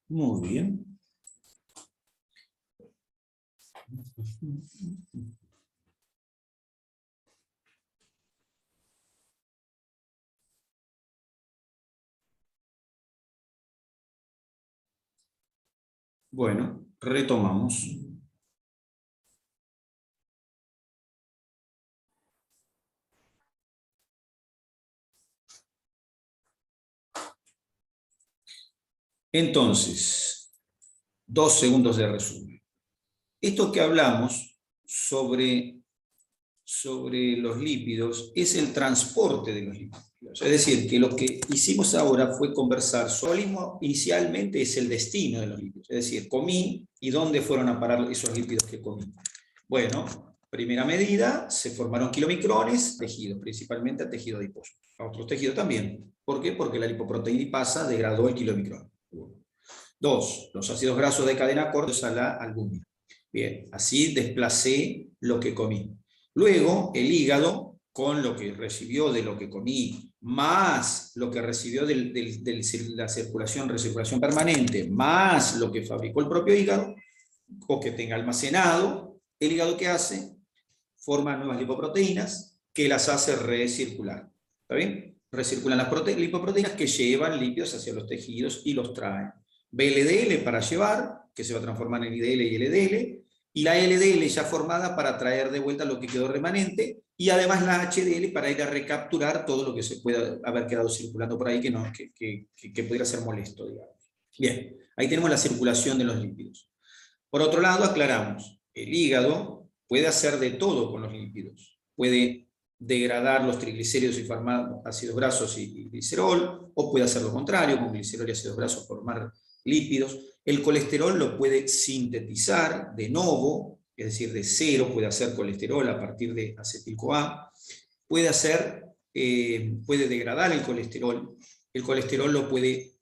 Muy bien. Bueno, retomamos. Entonces, 2 segundos de resumen. Esto que hablamos sobre los lípidos es el transporte de los lípidos. Es decir, que lo que hicimos ahora fue conversar sobre inicialmente es el destino de los lípidos. Es decir, comí y dónde fueron a parar esos lípidos que comí. Bueno, primera medida, se formaron kilomicrones, tejidos, principalmente a tejido adiposo. A otros tejidos también. ¿Por qué? Porque la lipoproteína degradó el kilomicrón. 2. Los ácidos grasos de cadena corta a la albúmina. Bien, así desplacé lo que comí. Luego, el hígado, con lo que recibió de lo que comí, más lo que recibió de la recirculación permanente, más lo que fabricó el propio hígado, o que tenga almacenado, el hígado que hace, forma nuevas lipoproteínas que las hace recircular. ¿Está bien? Recirculan las lipoproteínas que llevan lípidos hacia los tejidos y los traen. VLDL para llevar, que se va a transformar en IDL y LDL, y la LDL ya formada para traer de vuelta lo que quedó remanente, y además la HDL para ir a recapturar todo lo que se pueda haber quedado circulando por ahí que pudiera ser molesto, digamos. Bien, ahí tenemos la circulación de los lípidos. Por otro lado, aclaramos, el hígado puede hacer de todo con los lípidos. Puede degradar los triglicéridos y formar ácidos grasos y glicerol, o puede hacer lo contrario, con glicerol y ácidos grasos formar lípidos. El colesterol lo puede sintetizar de novo, es decir, de cero, puede hacer colesterol a partir de acetil-CoA. Puede degradar el colesterol lo puede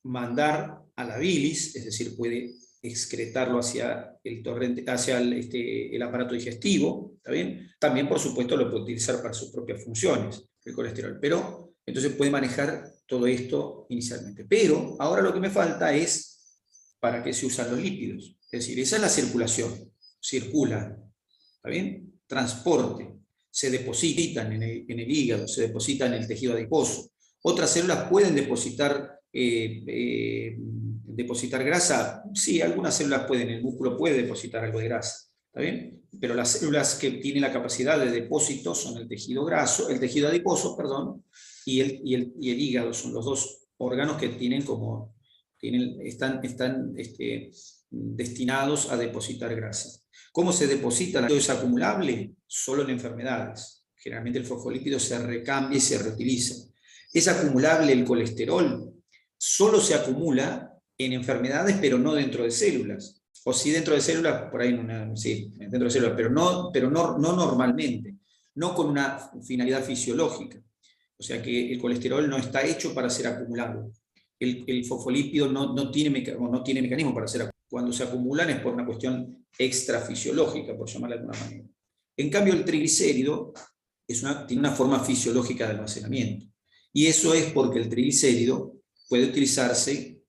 mandar a la bilis, es decir, puede excretarlo hacia el torrente, hacia el aparato digestivo, ¿está bien? También, por supuesto, lo puede utilizar para sus propias funciones, el colesterol, pero entonces puede manejar todo esto inicialmente. Pero ahora lo que me falta es para qué se usan los lípidos. Es decir, esa es la circulación, circulan, ¿está bien? Transporte, se depositan en el hígado, se depositan en el tejido adiposo. Otras células pueden depositar grasa. Sí, algunas células pueden, el músculo puede depositar algo de grasa, ¿está bien? Pero las células que tienen la capacidad de depósito son el tejido graso, el tejido adiposo, perdón, y el hígado, son los dos órganos que están destinados a depositar grasa. ¿Cómo se deposita? ¿Todo es acumulable? Solo en enfermedades. Generalmente el fosfolípido se recambia y se reutiliza. ¿Es acumulable el colesterol? Solo se acumula en enfermedades, pero no dentro de células. O sí dentro de células, por ahí sí, dentro de células, pero no normalmente, no con una finalidad fisiológica. O sea que el colesterol no está hecho para ser acumulado. El fosfolípido no tiene mecanismo para ser acumulado. Cuando se acumulan es por una cuestión extrafisiológica, por llamarla de alguna manera. En cambio, el triglicérido tiene una forma fisiológica de almacenamiento. Y eso es porque el triglicérido puede utilizarse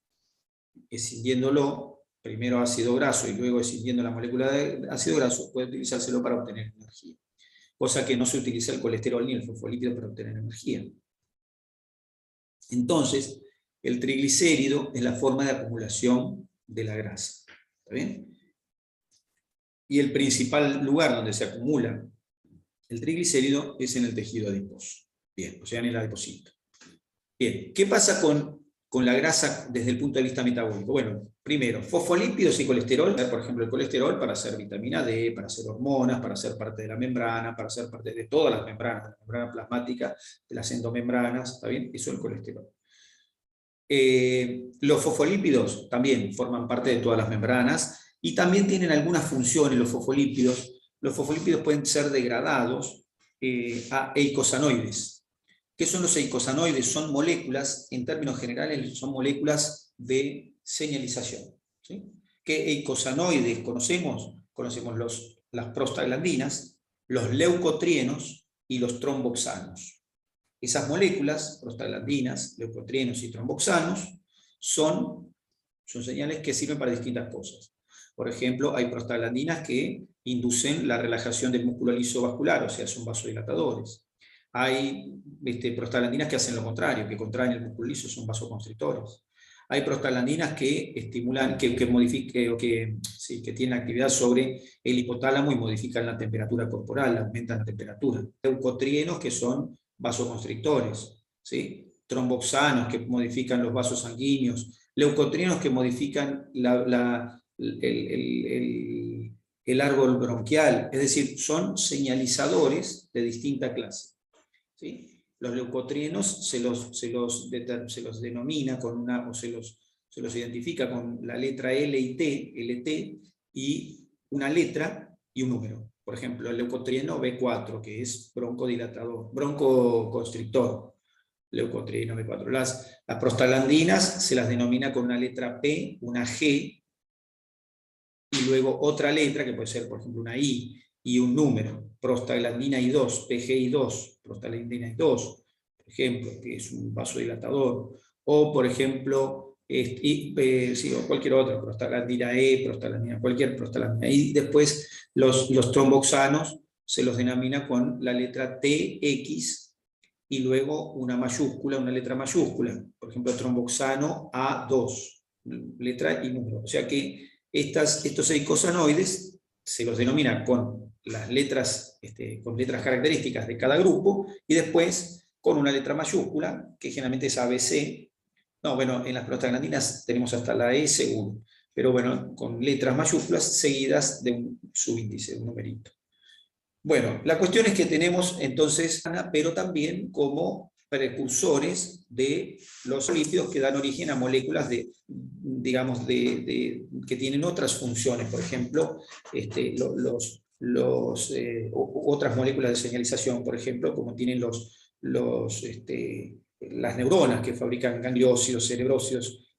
escindiéndolo, primero ácido graso y luego escindiendo la molécula de ácido graso, puede utilizárselo para obtener energía. Cosa que no se utiliza el colesterol ni el fosfolípido para obtener energía. Entonces, el triglicérido es la forma de acumulación de la grasa. ¿Está bien? Y el principal lugar donde se acumula el triglicérido es en el tejido adiposo. Bien, o sea, en el adipocito. Bien, ¿qué pasa con la grasa desde el punto de vista metabólico? Bueno, primero, fosfolípidos y colesterol, por ejemplo, el colesterol para hacer vitamina D, para hacer hormonas, para ser parte de la membrana, para ser parte de todas las membranas, de la membrana plasmática, de las endomembranas, ¿está bien? Eso es el colesterol. Los fosfolípidos también forman parte de todas las membranas y también tienen algunas funciones los fosfolípidos. Los fosfolípidos pueden ser degradados a eicosanoides. ¿Qué son los eicosanoides? Son moléculas, en términos generales, son moléculas de señalización. ¿Sí? ¿Qué eicosanoides conocemos? Conocemos las prostaglandinas, los leucotrienos y los tromboxanos. Esas moléculas, prostaglandinas, leucotrienos y tromboxanos, son señales que sirven para distintas cosas. Por ejemplo, hay prostaglandinas que inducen la relajación del músculo liso vascular, o sea, son vasodilatadores. Hay prostaglandinas que hacen lo contrario, que contraen el músculo liso, son vasoconstrictores. Hay prostaglandinas que estimulan, que tienen actividad sobre el hipotálamo y modifican la temperatura corporal, aumentan la temperatura. Leucotrienos que son vasoconstrictores, ¿sí? Tromboxanos que modifican los vasos sanguíneos, leucotrienos que modifican el árbol bronquial, es decir, son señalizadores de distinta clase, ¿sí? Los leucotrienos se los denomina con una, o se los identifica con la letra L y T, LT, y una letra y un número. Por ejemplo, el leucotrieno B4, que es broncodilatador, broncoconstrictor, leucotrieno B4. Las prostaglandinas se las denomina con una letra P, una G, y luego otra letra, que puede ser, por ejemplo, una I, y un número, prostaglandina I2, PGI2, prostaglandina I2, por ejemplo, que es un vasodilatador, o por ejemplo, o cualquier otra, prostaglandina E, prostaglandina, cualquier prostaglandina. Y después los tromboxanos se los denomina con la letra TX, y luego una mayúscula, una letra mayúscula, por ejemplo, tromboxano A2, letra y número. O sea que estos eicosanoides se los denomina con las letras, con letras características de cada grupo, y después con una letra mayúscula, que generalmente es ABC. No, bueno, en las prostaglandinas tenemos hasta la E seguro, pero bueno, con letras mayúsculas seguidas de un subíndice, de un numerito. Bueno, la cuestión es que tenemos entonces, pero también como precursores de los lípidos que dan origen a moléculas digamos, que tienen otras funciones, por ejemplo, otras moléculas de señalización, por ejemplo, como tienen las neuronas que fabrican gangliósidos, cerebrósidos,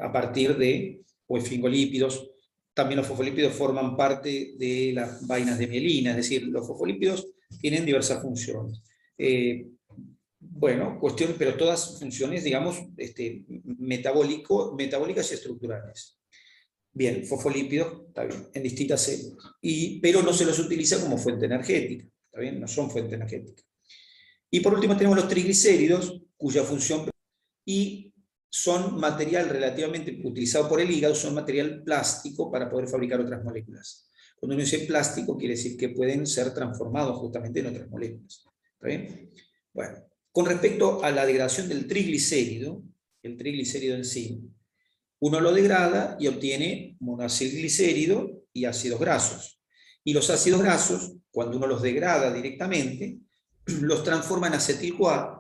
a partir de esfingolípidos. También los fosfolípidos forman parte de las vainas de mielina, es decir, los fosfolípidos tienen diversas funciones. Bueno, pero todas funciones, digamos, metabólicas y estructurales. Bien, fosfolípidos, está bien, en distintas células. Pero no se los utiliza como fuente energética, está bien, no son fuente energética. Y por último tenemos los triglicéridos, cuya función son material relativamente utilizado por el hígado, son material plástico para poder fabricar otras moléculas. Cuando uno dice plástico, quiere decir que pueden ser transformados justamente en otras moléculas. ¿Está bien? Bueno, con respecto a la degradación del triglicérido, el triglicérido en sí, uno lo degrada y obtiene monoacilglicérido y ácidos grasos. Y los ácidos grasos, cuando uno los degrada directamente, los transforma en acetil-CoA,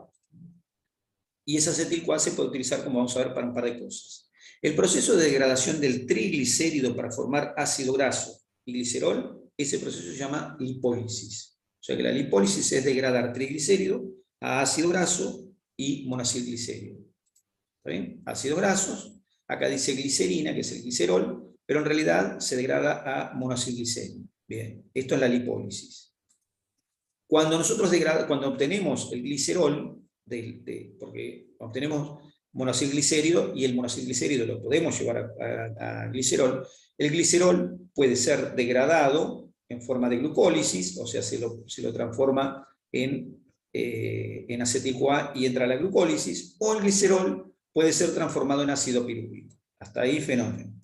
y ese acetil-CoA se puede utilizar, como vamos a ver, para un par de cosas. El proceso de degradación del triglicérido para formar ácido graso y glicerol, ese proceso se llama lipólisis. O sea que la lipólisis es degradar triglicérido a ácido graso y monacilglicérido. ¿Está bien? Ácidos grasos, acá dice glicerina, que es el glicerol, pero en realidad se degrada a monacilglicérido. Bien, esto es la lipólisis. Cuando nosotros cuando obtenemos el glicerol, porque obtenemos monacilglicérido, y el monacilglicérido lo podemos llevar a glicerol, el glicerol puede ser degradado en forma de glucólisis, o sea, se lo transforma en acetil-CoA y entra a la glucólisis, o el glicerol puede ser transformado en ácido pirúvico. Hasta ahí fenómeno.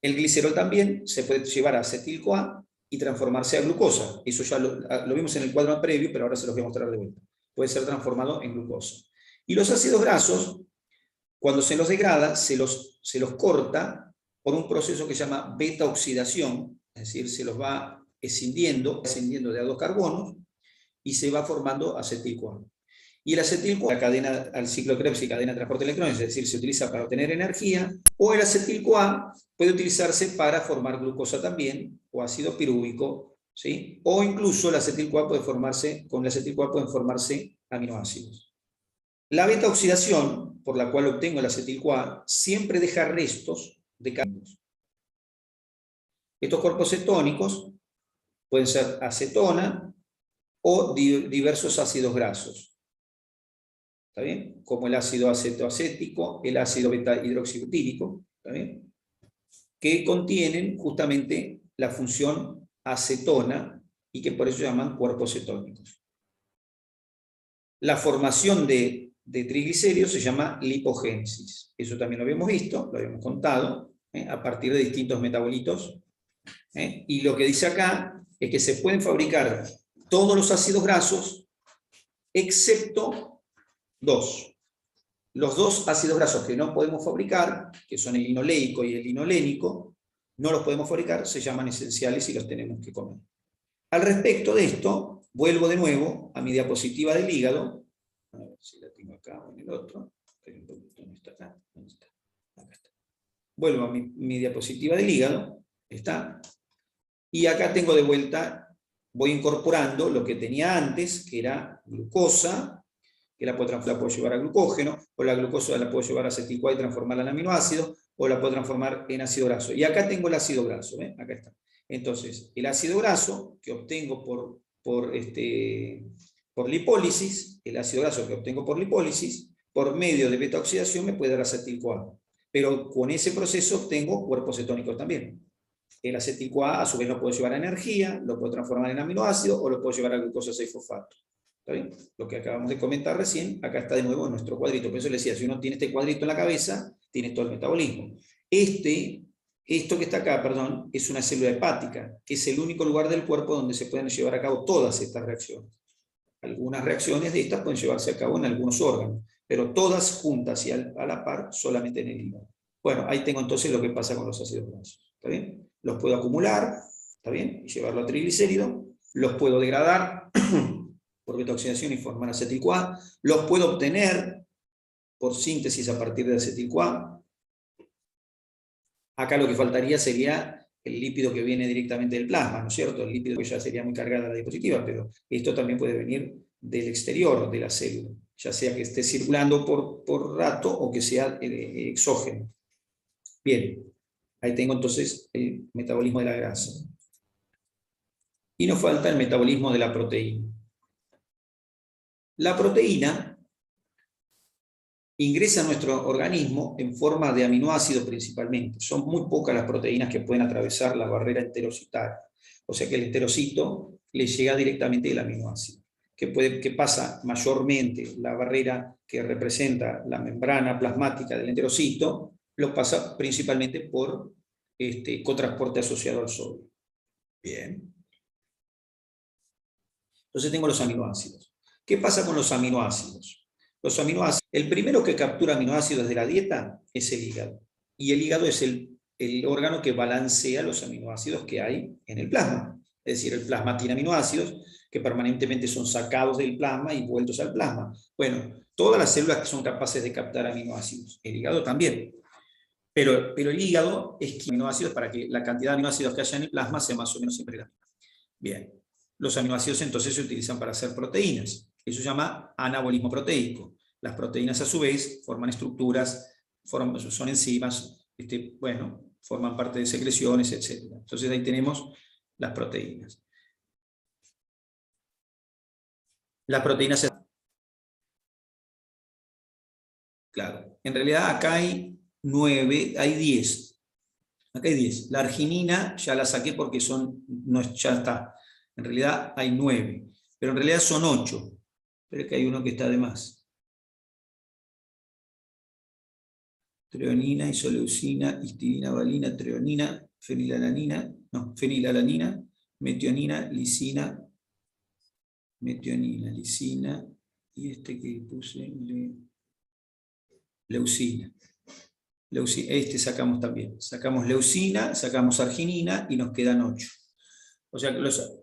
El glicerol también se puede llevar a acetil-CoA y transformarse a glucosa. Eso ya lo vimos en el cuadro previo, pero ahora se los voy a mostrar de vuelta. Puede ser transformado en glucosa. Y los ácidos grasos, cuando se los degrada, se los corta por un proceso que se llama beta-oxidación, es decir, se los va escindiendo de a dos carbonos, y se va formando acetil-CoA. Y el acetil-CoA, la cadena al ciclo Krebs y cadena de transporte de electrones, es decir, se utiliza para obtener energía, o el acetil-CoA puede utilizarse para formar glucosa también, o ácido pirúvico, ¿sí? O incluso el acetil-CoA con el acetil-CoA pueden formarse aminoácidos. La beta-oxidación, por la cual obtengo el acetil-CoA, siempre deja restos de carbonos. Estos cuerpos cetónicos pueden ser acetona o diversos ácidos grasos. ¿está bien? Como el ácido acetoacético, el ácido beta-hidroxibutírico, ¿está bien? Que contienen justamente la función acetona y que por eso se llaman cuerpos cetónicos. La formación de triglicéridos se llama lipogénesis. Eso también lo habíamos visto, lo habíamos contado, a partir de distintos metabolitos. Y lo que dice acá es que se pueden fabricar todos los ácidos grasos, excepto dos. Los dos ácidos grasos que no podemos fabricar, que son el linoleico y el linolénico, no los podemos fabricar, se llaman esenciales y los tenemos que comer. Al respecto de esto, vuelvo de nuevo a mi diapositiva del hígado. A ver si la tengo acá o en el otro. ¿Dónde está acá? ¿Dónde está? Acá está. Vuelvo a mi diapositiva del hígado. Está. Y acá tengo de vuelta, voy incorporando lo que tenía antes, que era glucosa, que la puedo llevar a glucógeno, o la glucosa la puedo llevar a acetil-CoA y transformarla en aminoácido, o la puedo transformar en ácido graso. Y acá tengo el ácido graso, ¿ven? Acá está. Entonces, el ácido graso que obtengo por lipólisis, el ácido graso que obtengo por lipólisis, por medio de beta-oxidación me puede dar acetil-CoA. Pero con ese proceso obtengo cuerpos cetónicos también. El acetil-CoA a su vez lo puedo llevar a energía, lo puedo transformar en aminoácido, o lo puedo llevar a glucosa 6-fosfato. ¿Está bien? Lo que acabamos de comentar recién, acá está de nuevo en nuestro cuadrito. Por eso les decía, si uno tiene este cuadrito en la cabeza, tiene todo el metabolismo. Esto que está acá, perdón, es una célula hepática, que es el único lugar del cuerpo donde se pueden llevar a cabo todas estas reacciones. Algunas reacciones de estas pueden llevarse a cabo en algunos órganos, pero todas juntas y a la par solamente en el hígado. Bueno, ahí tengo entonces lo que pasa con los ácidos grasos. ¿Está bien? Los puedo acumular, ¿está bien? Y llevarlo a triglicérido. Los puedo degradar por beta-oxidación y formar acetil-CoA. Los puedo obtener por síntesis a partir de acetil-CoA. Acá lo que faltaría sería el lípido que viene directamente del plasma, ¿no es cierto? El lípido que ya sería muy cargada la diapositiva, pero esto también puede venir del exterior de la célula, ya sea que esté circulando por rato o que sea exógeno. Bien, ahí tengo entonces el metabolismo de la grasa. Y nos falta el metabolismo de la proteína. La proteína ingresa a nuestro organismo en forma de aminoácidos principalmente. Son muy pocas las proteínas que pueden atravesar la barrera enterocitaria. O sea que el enterocito le llega directamente el aminoácido, que pasa mayormente la barrera que representa la membrana plasmática del enterocito, lo pasa principalmente por cotransporte asociado al sodio. Bien. Entonces tengo los aminoácidos. ¿Qué pasa con los aminoácidos? Los aminoácidos, el primero que captura aminoácidos de la dieta es el hígado. Y el hígado es el órgano que balancea los aminoácidos que hay en el plasma. Es decir, el plasma tiene aminoácidos que permanentemente son sacados del plasma y vueltos al plasma. Bueno, todas las células que son capaces de captar aminoácidos, el hígado también. Pero el hígado es que aminoácidos para que la cantidad de aminoácidos que haya en el plasma sea más o menos siempre la misma. Bien, los aminoácidos entonces se utilizan para hacer proteínas. Eso se llama anabolismo proteico. Las proteínas a su vez forman estructuras, son enzimas, forman parte de secreciones, etc. Entonces ahí tenemos las proteínas. Las proteínas... Claro, en realidad acá hay 9, hay 10. Acá hay 10. La arginina ya la saqué porque ya está. En realidad hay 9, pero en realidad son 8. Pero es que hay uno que está de más. Treonina, isoleucina, histidina, valina, treonina, fenilalanina, metionina, lisina, y este que puse, leucina. Este sacamos también. Sacamos leucina, sacamos arginina y nos quedan 8. O sea,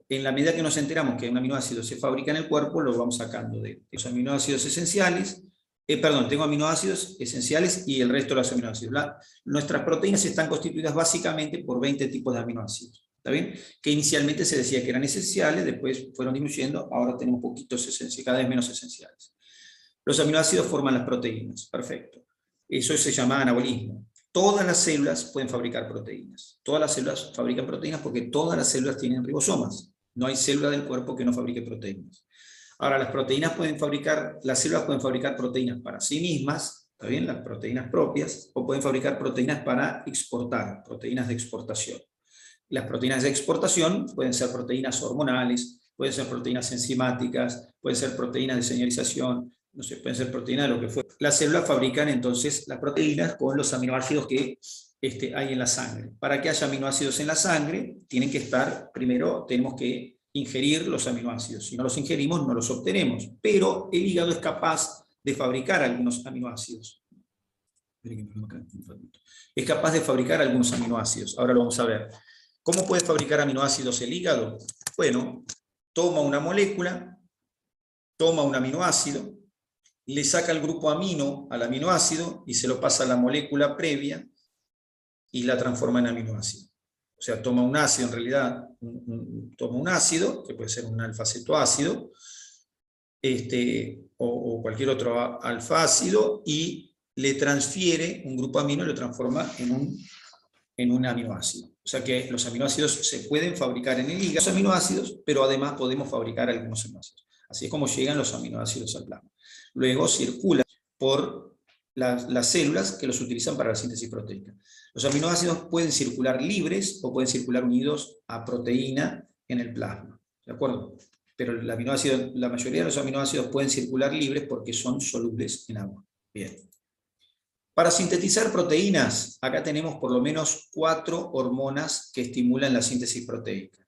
en la medida que nos enteramos que un aminoácido se fabrica en el cuerpo, lo vamos sacando de los aminoácidos esenciales. Tengo aminoácidos esenciales y el resto de los aminoácidos. Nuestras proteínas están constituidas básicamente por 20 tipos de aminoácidos. ¿Está bien? Que inicialmente se decía que eran esenciales, después fueron disminuyendo, ahora tenemos poquitos esenciales, cada vez menos esenciales. Los aminoácidos forman las proteínas. Perfecto. Eso se llama anabolismo. Todas las células pueden fabricar proteínas. Todas las células fabrican proteínas porque todas las células tienen ribosomas. No hay célula del cuerpo que no fabrique proteínas. Ahora, las células pueden fabricar proteínas para sí mismas, ¿está bien? Las proteínas propias, o pueden fabricar proteínas para exportar, proteínas de exportación. Las proteínas de exportación pueden ser proteínas hormonales, pueden ser proteínas enzimáticas, pueden ser proteínas de señalización, no sé, pueden ser proteínas de lo que fuera. Las células fabrican entonces las proteínas con los aminoácidos que hay en la sangre. Para que haya aminoácidos en la sangre, tienen que estar, primero tenemos que ingerir los aminoácidos. Si no los ingerimos, no los obtenemos. Pero el hígado es capaz de fabricar algunos aminoácidos. Es capaz de fabricar algunos aminoácidos. Ahora lo vamos a ver. ¿Cómo puede fabricar aminoácidos el hígado? Bueno, toma una molécula, toma un aminoácido, le saca el grupo amino al aminoácido y se lo pasa a la molécula previa y la transforma en aminoácido. O sea, toma un ácido, en realidad, toma un ácido, que puede ser un alfa-cetoácido, o cualquier otro alfa-ácido, y le transfiere un grupo amino y lo transforma en un aminoácido. O sea que los aminoácidos se pueden fabricar en el hígado, los aminoácidos, pero además podemos fabricar algunos aminoácidos. Así es como llegan los aminoácidos al plasma. Luego circulan por las células que los utilizan para la síntesis proteica. Los aminoácidos pueden circular libres o pueden circular unidos a proteína en el plasma. ¿De acuerdo? Pero la mayoría de los aminoácidos pueden circular libres porque son solubles en agua. Bien. Para sintetizar proteínas, acá tenemos por lo menos 4 hormonas que estimulan la síntesis proteica.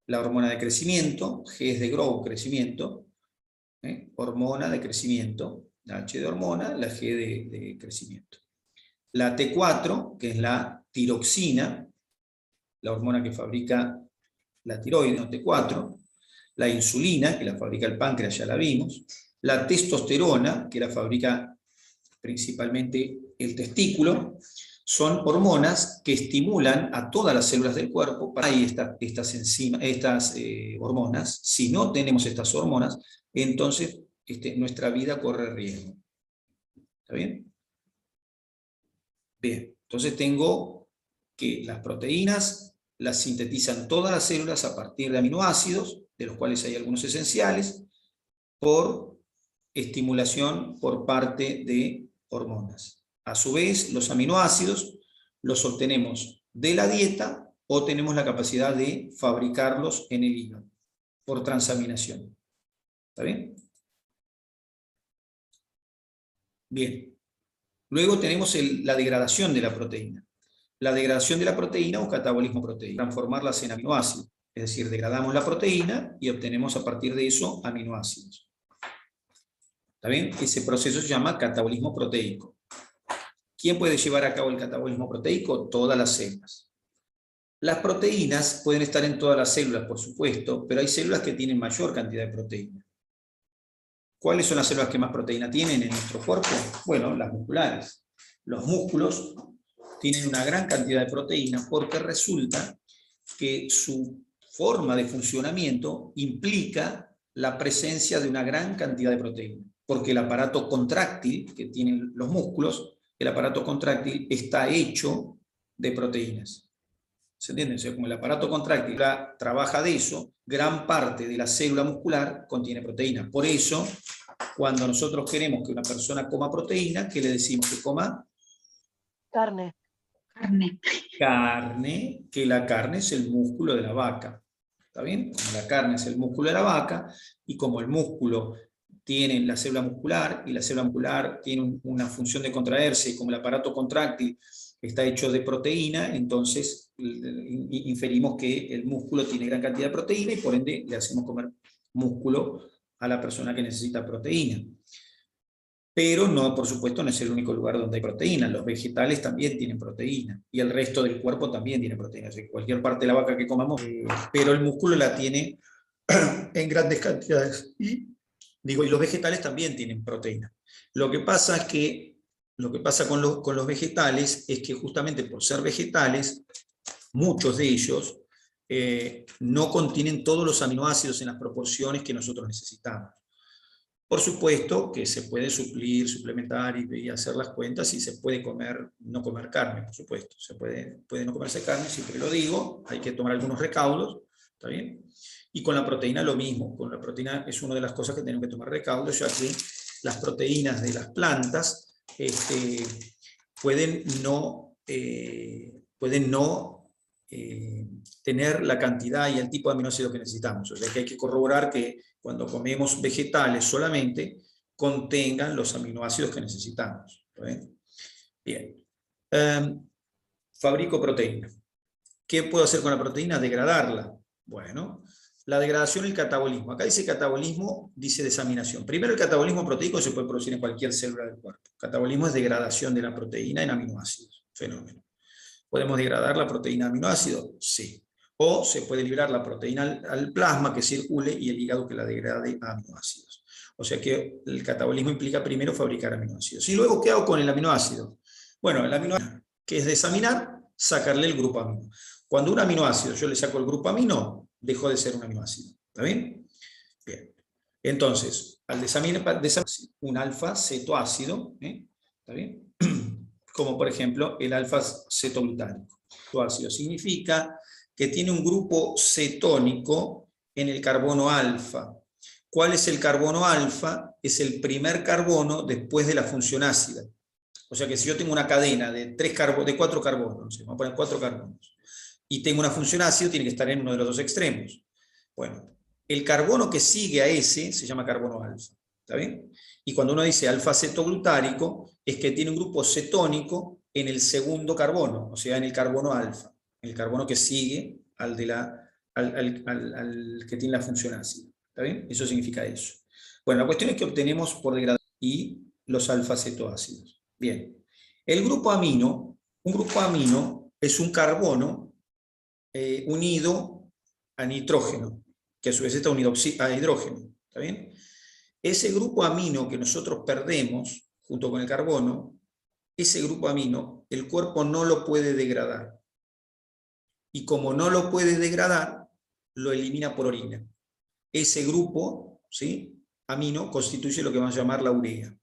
La hormona de crecimiento, G es de growth, crecimiento, hormona de crecimiento, la H de hormona, la G de crecimiento. La T4, que es la tiroxina, la hormona que fabrica la tiroides, T4, la insulina, que la fabrica el páncreas, ya la vimos, la testosterona, que la fabrica principalmente el testículo, son hormonas que estimulan a todas las células del cuerpo. Para ahí estas hormonas. Si no tenemos estas hormonas, entonces nuestra vida corre riesgo. ¿Está bien? Bien, entonces tengo que las proteínas las sintetizan todas las células a partir de aminoácidos, de los cuales hay algunos esenciales, por estimulación por parte de hormonas. A su vez, los aminoácidos los obtenemos de la dieta o tenemos la capacidad de fabricarlos en el hígado, por transaminación. ¿Está bien? Bien. Luego tenemos la degradación de la proteína. La degradación de la proteína o catabolismo proteico, transformarlas en aminoácidos. Es decir, degradamos la proteína y obtenemos a partir de eso aminoácidos. ¿Está bien? Ese proceso se llama catabolismo proteico. ¿Quién puede llevar a cabo el catabolismo proteico? Todas las células. Las proteínas pueden estar en todas las células, por supuesto, pero hay células que tienen mayor cantidad de proteína. ¿Cuáles son las células que más proteína tienen en nuestro cuerpo? Bueno, las musculares. Los músculos tienen una gran cantidad de proteína porque resulta que su forma de funcionamiento implica la presencia de una gran cantidad de proteína. Porque el aparato contráctil que tienen los músculos, el aparato contráctil está hecho de proteínas. ¿Se entiende? O sea, como el aparato contráctil trabaja de eso, gran parte de la célula muscular contiene proteína. Por eso, cuando nosotros queremos que una persona coma proteína, ¿qué le decimos que coma? Carne. Carne, que la carne es el músculo de la vaca. ¿Está bien? Como la carne es el músculo de la vaca, y como el músculo tiene la célula muscular, y la célula muscular tiene una función de contraerse, y como el aparato contráctil está hecho de proteína, entonces inferimos que el músculo tiene gran cantidad de proteína, y por ende le hacemos comer músculo a la persona que necesita proteína. Pero no, por supuesto, no es el único lugar donde hay proteína. Los vegetales también tienen proteína, y el resto del cuerpo también tiene proteína. O sea, cualquier parte de la vaca que comamos, pero el músculo la tiene en grandes cantidades. Y los vegetales también tienen proteína. Lo que pasa es que lo que pasa con los vegetales es que justamente por ser vegetales, muchos de ellos no contienen todos los aminoácidos en las proporciones que nosotros necesitamos. Por supuesto que se puede suplementar y hacer las cuentas, y se puede no comer carne, por supuesto. Se puede no comerse carne, siempre lo digo, hay que tomar algunos recaudos, ¿Está bien? Y con la proteína lo mismo. Con la proteína es una de las cosas que tenemos que tomar recaudo, ya que las proteínas de las plantas pueden no tener la cantidad y el tipo de aminoácidos que necesitamos. O sea que hay que corroborar que cuando comemos vegetales solamente contengan los aminoácidos que necesitamos. Bien. Fabrico proteína. ¿Qué puedo hacer con la proteína? Degradarla. Bueno, la degradación y el catabolismo. Acá dice catabolismo, dice desaminación. Primero, el catabolismo proteico se puede producir en cualquier célula del cuerpo. Catabolismo es degradación de la proteína en aminoácidos. Fenómeno. ¿Podemos degradar la proteína aminoácido? Sí. O se puede liberar la proteína al plasma que circule y el hígado que la degrade a aminoácidos. O sea que el catabolismo implica primero fabricar aminoácidos. ¿Y luego qué hago con el aminoácido? Bueno, el aminoácido, que es desaminar, sacarle el grupo amino. Cuando un aminoácido yo le saco el grupo amino, dejó de ser un aminoácido. ¿Está bien? Bien. Entonces, al desaminar un alfa-cetoácido, ¿está bien? Como por ejemplo el alfa-cetoglutánico. Cetoácido significa que tiene un grupo cetónico en el carbono alfa. ¿Cuál es el carbono alfa? Es el primer carbono después de la función ácida. O sea que si yo tengo una cadena de 4 carbonos, vamos a poner 4 carbonos, y tengo una función ácido, tiene que estar en uno de los dos extremos. Bueno, el carbono que sigue a ese se llama carbono alfa. ¿Está bien? Y cuando uno dice alfa-cetoglutárico, es que tiene un grupo cetónico en el segundo carbono, o sea, en el carbono alfa, el carbono que sigue al que tiene la función ácida. ¿Está bien? Eso significa eso. Bueno, la cuestión es que obtenemos por degradación y los alfa-cetoácidos. Bien. El grupo amino, un grupo amino es un carbono unido a nitrógeno, que a su vez está unido a hidrógeno. ¿Está bien? Ese grupo amino que nosotros perdemos junto con el carbono, ese grupo amino, el cuerpo no lo puede degradar. Y como no lo puede degradar, lo elimina por orina. Ese grupo, ¿sí?, amino constituye lo que vamos a llamar la urea.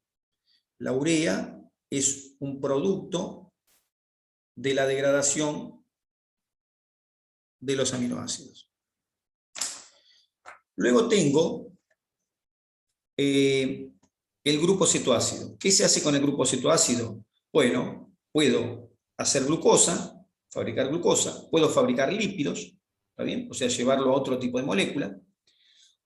La urea es un producto de la degradación de los aminoácidos. Luego tengo el grupo cetoácido. ¿Qué se hace con el grupo cetoácido? Bueno, puedo hacer glucosa, fabricar glucosa, puedo fabricar lípidos, ¿está bien? O sea, llevarlo a otro tipo de molécula,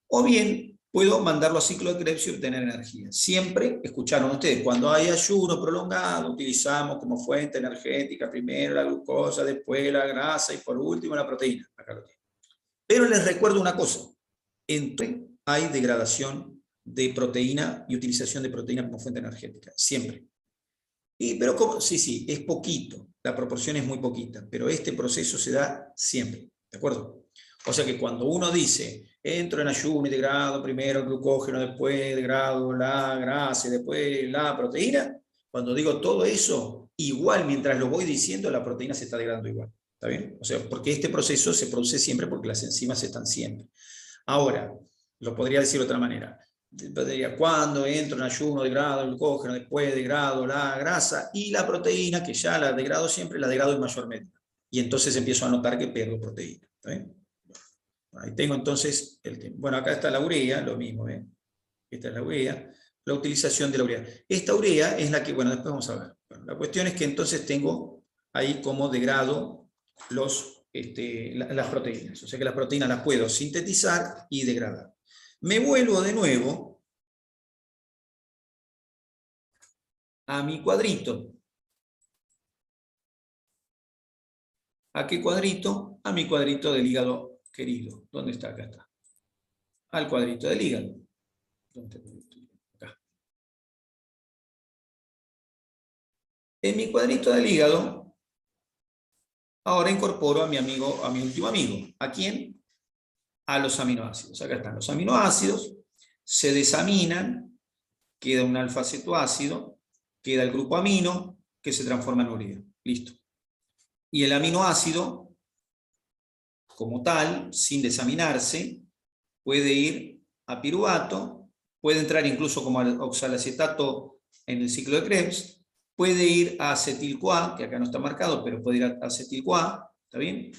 o bien puedo mandarlo a ciclo de Krebs y obtener energía. Siempre, escucharon ustedes, cuando hay ayuno prolongado, utilizamos como fuente energética primero la glucosa, después la grasa y por último la proteína. Acá lo tengo. Pero les recuerdo una cosa, hay degradación de proteína y utilización de proteína como fuente energética, siempre. Pero sí, es poquito, la proporción es muy poquita, pero este proceso se da siempre, ¿de acuerdo? O sea que cuando uno dice, entro en ayuno y degrado primero el glucógeno, después degrado la grasa y después la proteína, cuando digo todo eso, igual mientras lo voy diciendo, la proteína se está degradando igual, ¿está bien? O sea, porque este proceso se produce siempre porque las enzimas están siempre. Ahora, lo podría decir de otra manera. Cuando entro en ayuno, degrado el glucógeno, después degrado la grasa y la proteína, que ya la degrado siempre, la degrado en mayor medida. Y entonces empiezo a notar que pierdo proteína. ¿Está bien? Ahí tengo entonces el tema. Bueno, acá está la urea, lo mismo. Esta es la urea, la utilización de la urea. Esta urea es la que, bueno, después vamos a ver. Bueno, la cuestión es que entonces tengo ahí como degrado las proteínas. O sea que las proteínas las puedo sintetizar y degradar. Me vuelvo de nuevo a mi cuadrito. ¿A qué cuadrito? A mi cuadrito del hígado querido. ¿Dónde está? Acá está. Al cuadrito del hígado. ¿Dónde está? Acá. En mi cuadrito del hígado, ahora incorporo a mi amigo, a mi último amigo. ¿A quién? A los aminoácidos. Acá están los aminoácidos. Se desaminan. Queda un alfa-cetoácido. Queda el grupo amino que se transforma en urea. Listo. Y el aminoácido, como tal, sin desaminarse, puede ir a piruvato, puede entrar incluso como oxalacetato en el ciclo de Krebs, puede ir a acetil-CoA, que acá no está marcado, pero puede ir a acetil-CoA, ¿está bien?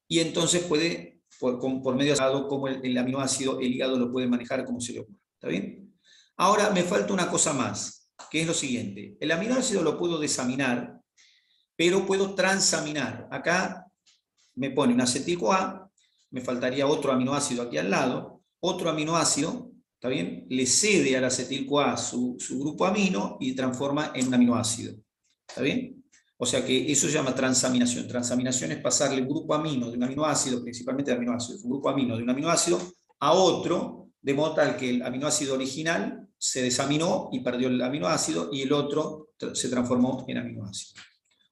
Y entonces puede por medio de cómo el aminoácido, el hígado lo puede manejar como se le ocurre. ¿Está bien? Ahora me falta una cosa más, que es lo siguiente. El aminoácido lo puedo desaminar, pero puedo transaminar. Acá me pone un acetil-CoA, me faltaría otro aminoácido aquí al lado, otro aminoácido, ¿está bien? Le cede al acetil-CoA su grupo amino y transforma en un aminoácido. ¿Está bien? O sea que eso se llama transaminación. Transaminación es pasarle un grupo amino de un aminoácido, principalmente de aminoácidos, un grupo amino de un aminoácido a otro, de modo tal que el aminoácido original se desaminó y perdió el aminoácido, y el otro se transformó en aminoácido.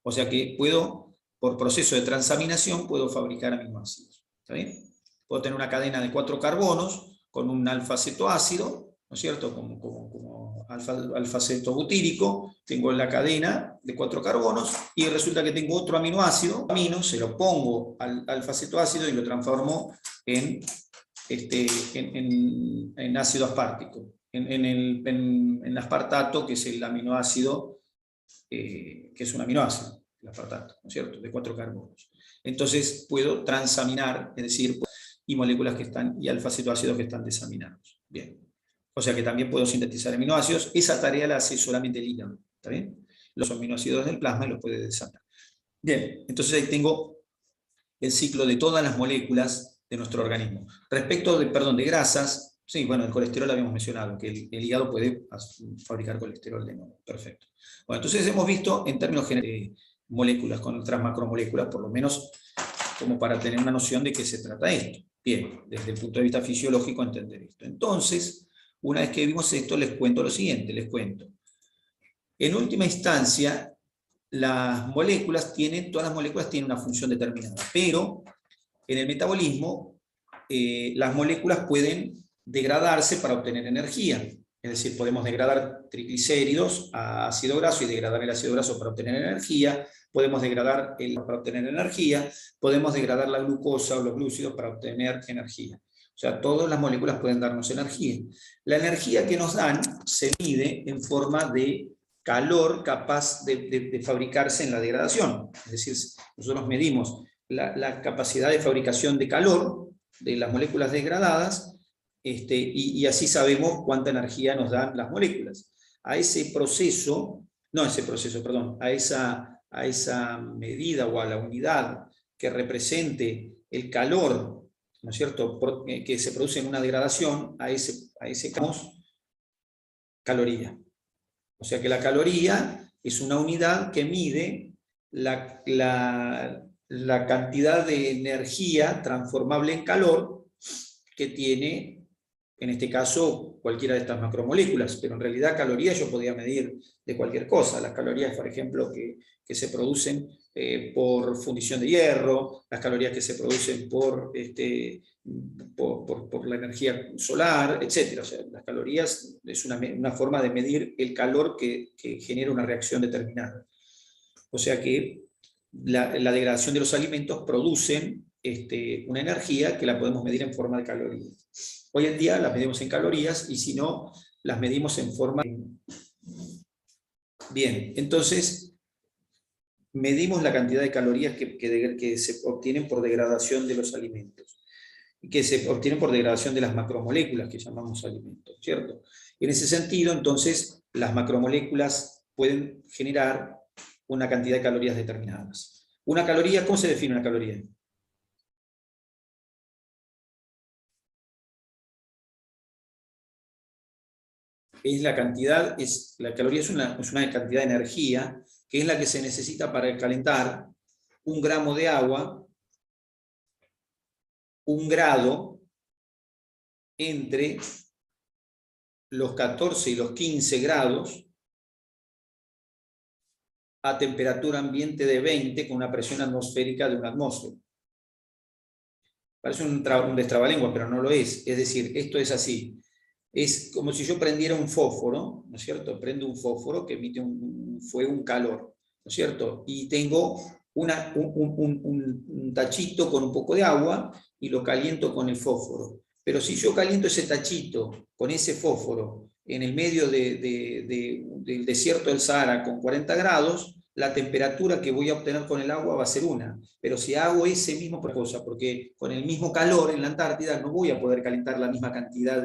O sea que puedo, por proceso de transaminación, puedo fabricar aminoácidos. ¿Está bien? Puedo tener una cadena de 4 carbonos con un alfa-cetoácido, ¿no es cierto? Como alfa-cetobutírico, tengo la cadena de 4 carbonos, y resulta que tengo otro aminoácido, se lo pongo al alfa-cetoácido y lo transformo en ácido aspartico, en aspartato, que es el aminoácido, que es un aminoácido, el aspartato, ¿no es cierto?, de 4 carbonos. Entonces puedo transaminar, es decir, y moléculas que están, y alfa-cetoácidos que están desaminados. Bien. O sea que también puedo sintetizar aminoácidos. Esa tarea la hace solamente el hígado. ¿Está bien? Los aminoácidos del plasma los puede desaminar. Bien, entonces ahí tengo el ciclo de todas las moléculas de nuestro organismo. Respecto de grasas, sí, bueno, el colesterol habíamos mencionado, que el hígado puede fabricar colesterol de nuevo. Perfecto. Bueno, entonces hemos visto en términos generales moléculas con otras macromoléculas, por lo menos como para tener una noción de qué se trata esto. Bien, desde el punto de vista fisiológico entender esto. Entonces, una vez que vimos esto, les cuento lo siguiente, les cuento. En última instancia, todas las moléculas tienen una función determinada, pero en el metabolismo las moléculas pueden degradarse para obtener energía. Es decir, podemos degradar triglicéridos a ácido graso y degradar el ácido graso para obtener energía, podemos degradar para obtener energía, podemos degradar la glucosa o los glúcidos para obtener energía. O sea, todas las moléculas pueden darnos energía. La energía que nos dan se mide en forma de calor capaz de fabricarse en la degradación. Es decir, nosotros medimos la capacidad de fabricación de calor de las moléculas degradadas, y así sabemos cuánta energía nos dan las moléculas. A ese proceso, a esa medida o a la unidad que represente el calor, ¿no es cierto?, que se produce en una degradación, a ese llamamos caloría. O sea que la caloría es una unidad que mide la cantidad de energía transformable en calor que tiene, en este caso, cualquiera de estas macromoléculas, pero en realidad calorías yo podía medir de cualquier cosa. Las calorías, por ejemplo, que se producen por fundición de hierro, las calorías que se producen por la energía solar, etc. O sea, las calorías es una forma de medir el calor que genera una reacción determinada. O sea que la degradación de los alimentos producen una energía que la podemos medir en forma de calorías. Hoy en día las medimos en calorías, y si no, las medimos en forma... Bien, entonces medimos la cantidad de calorías que se obtienen por degradación de los alimentos, y que se obtienen por degradación de las macromoléculas que llamamos alimentos, ¿cierto? En ese sentido, entonces, las macromoléculas pueden generar una cantidad de calorías determinadas. Una caloría, ¿cómo se define una caloría? La caloría es una cantidad de energía, que es la que se necesita para calentar 1 gramo de agua, 1 grado, entre los 14 y los 15 grados, a temperatura ambiente de 20, con una presión atmosférica de 1 atmósfera. Parece un destrabalengua, pero no lo es. Es decir, esto es así. Es como si yo prendiera un fósforo, ¿no es cierto? Prendo un fósforo que emite un fuego, un calor, ¿no es cierto? Y tengo un tachito con un poco de agua y lo caliento con el fósforo. Pero si yo caliento ese tachito con ese fósforo en el medio del desierto del Sahara con 40 grados, la temperatura que voy a obtener con el agua va a ser una. Pero si hago ese mismo cosa, porque con el mismo calor en la Antártida no voy a poder calentar la misma cantidad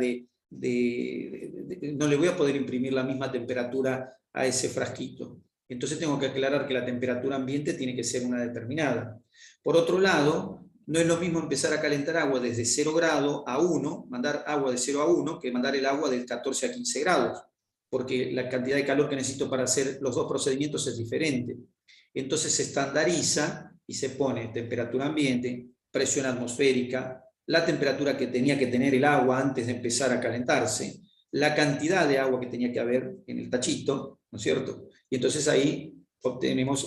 no le voy a poder imprimir la misma temperatura a ese frasquito. Entonces tengo que aclarar que la temperatura ambiente tiene que ser una determinada. Por otro lado, no es lo mismo empezar a calentar agua desde 0 grado a 1, mandar agua de 0 a 1, que mandar el agua de 14 a 15 grados, porque la cantidad de calor que necesito para hacer los dos procedimientos es diferente. Entonces se estandariza y se pone temperatura ambiente, presión atmosférica, la temperatura que tenía que tener el agua antes de empezar a calentarse, la cantidad de agua que tenía que haber en el tachito, ¿no es cierto? Y entonces ahí obtenemos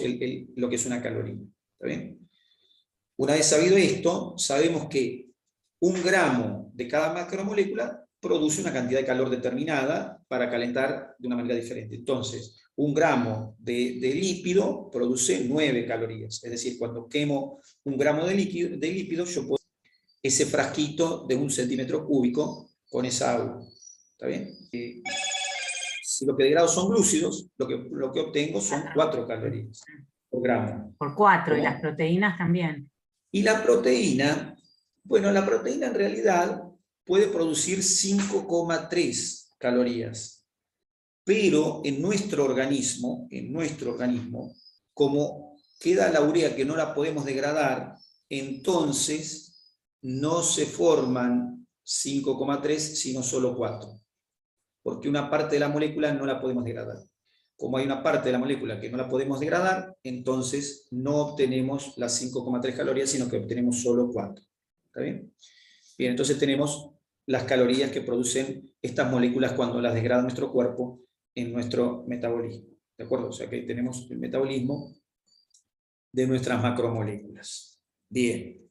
lo que es una caloría. ¿Está bien? Una vez sabido esto, sabemos que 1 gramo de cada macromolécula produce una cantidad de calor determinada para calentar de una manera diferente. Entonces, 1 gramo de lípido produce 9 calorías. Es decir, cuando quemo 1 gramo de lípido, yo puedo ese frasquito de 1 centímetro cúbico con esa agua. ¿Está bien? Si los que degrado son glúcidos, lo que obtengo son 4 calorías por gramo. Por 4, ¿Cómo? y las proteínas también. Y la proteína, bueno, la proteína en realidad puede producir 5,3 calorías, pero en nuestro organismo, como queda la urea que no la podemos degradar, entonces no se forman 5,3 sino solo 4, porque una parte de la molécula no la podemos degradar. Como hay una parte de la molécula que no la podemos degradar, entonces no obtenemos las 5,3 calorías, sino que obtenemos solo 4. ¿Está bien? Bien, entonces tenemos las calorías que producen estas moléculas cuando las degrada nuestro cuerpo en nuestro metabolismo. ¿De acuerdo? O sea que ahí tenemos el metabolismo de nuestras macromoléculas. Bien.